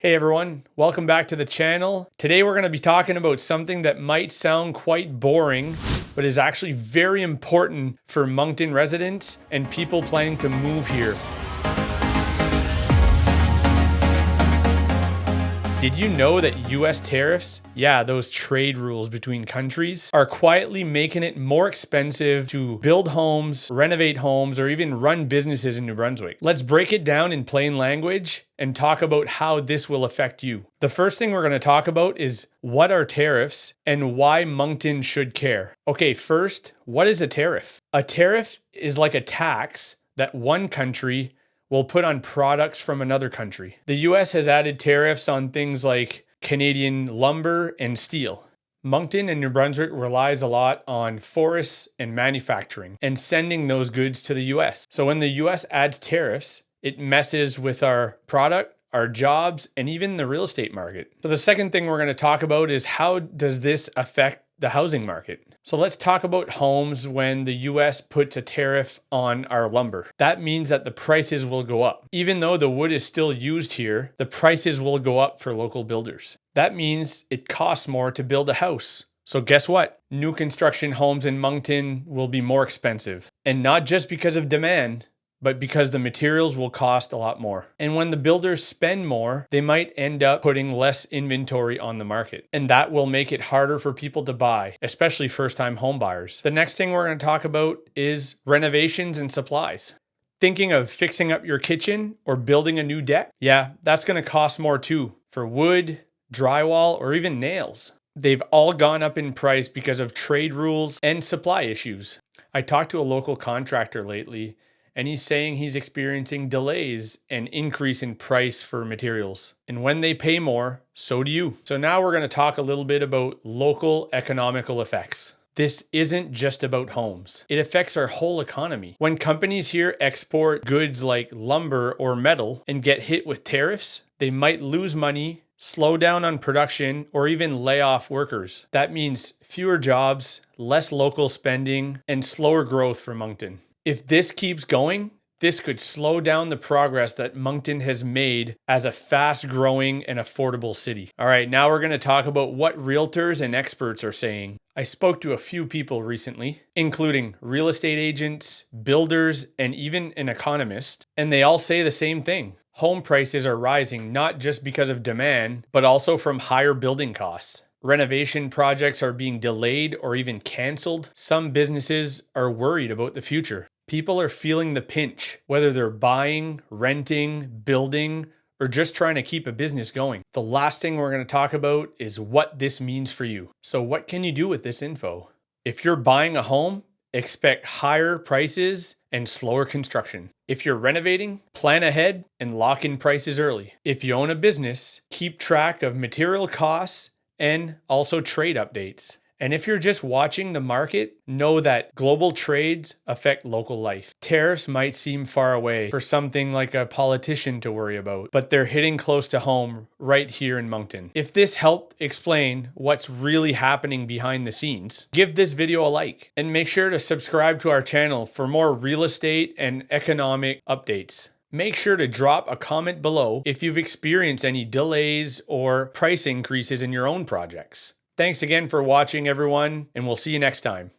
Hey everyone, welcome back to the channel. Today we're going to be talking about something that might sound quite boring, but is actually very important for Moncton residents and people planning to move here. Did you know that US tariffs, those trade rules between countries, are quietly making it more expensive to build homes, renovate homes, or even run businesses in New Brunswick? Let's break it down in plain language and talk about how this will affect you. The first thing we're going to talk about is what are tariffs and why Moncton should care. Okay, first, what is a tariff? A tariff is like a tax that one country will put on products from another country. The US has added tariffs on things like Canadian lumber and steel. Moncton and New Brunswick relies a lot on forests and manufacturing and sending those goods to the US. So when the US adds tariffs, it messes with our product, our jobs, and even the real estate market. So the second thing we're going to talk about is how does this affect the housing market? So let's talk about homes when the US puts a tariff on our lumber. That means that the prices will go up. Even though the wood is still used here, the prices will go up for local builders. That means it costs more to build a house. So guess what? New construction homes in Moncton will be more expensive. And not just because of demand, but because the materials will cost a lot more. And when the builders spend more, they might end up putting less inventory on the market. And that will make it harder for people to buy, especially first-time home buyers. The next thing we're going to talk about is renovations and supplies. Thinking of fixing up your kitchen or building a new deck? Yeah, that's going to cost more too, for wood, drywall, or even nails. They've all gone up in price because of trade rules and supply issues. I talked to a local contractor lately, and he's saying he's experiencing delays and increase in price for materials. And when they pay more, so do you. So now we're going to talk a little bit about local economical effects. This isn't just about homes. It affects our whole economy. When companies here export goods like lumber or metal and get hit with tariffs, they might lose money, slow down on production, or even lay off workers. That means fewer jobs, less local spending, and slower growth for Moncton. If this keeps going, this could slow down the progress that Moncton has made as a fast-growing and affordable city. All right, now we're going to talk about what realtors and experts are saying. I spoke to a few people recently, including real estate agents, builders, and even an economist, and they all say the same thing. Home prices are rising not just because of demand, but also from higher building costs. Renovation projects are being delayed or even canceled. Some businesses are worried about the future. People are feeling the pinch, whether they're buying, renting, building, or just trying to keep a business going. The last thing we're going to talk about is what this means for you. So what can you do with this info? If you're buying a home, expect higher prices and slower construction. If you're renovating, plan ahead and lock in prices early. If you own a business, keep track of material costs and also trade updates. And if you're just watching the market, know that global trades affect local life. Tariffs might seem far away for something like a politician to worry about, but they're hitting close to home right here in Moncton. If this helped explain what's really happening behind the scenes, give this video a like and make sure to subscribe to our channel for more real estate and economic updates. Make sure to drop a comment below if you've experienced any delays or price increases in your own projects. Thanks again for watching, everyone, and we'll see you next time.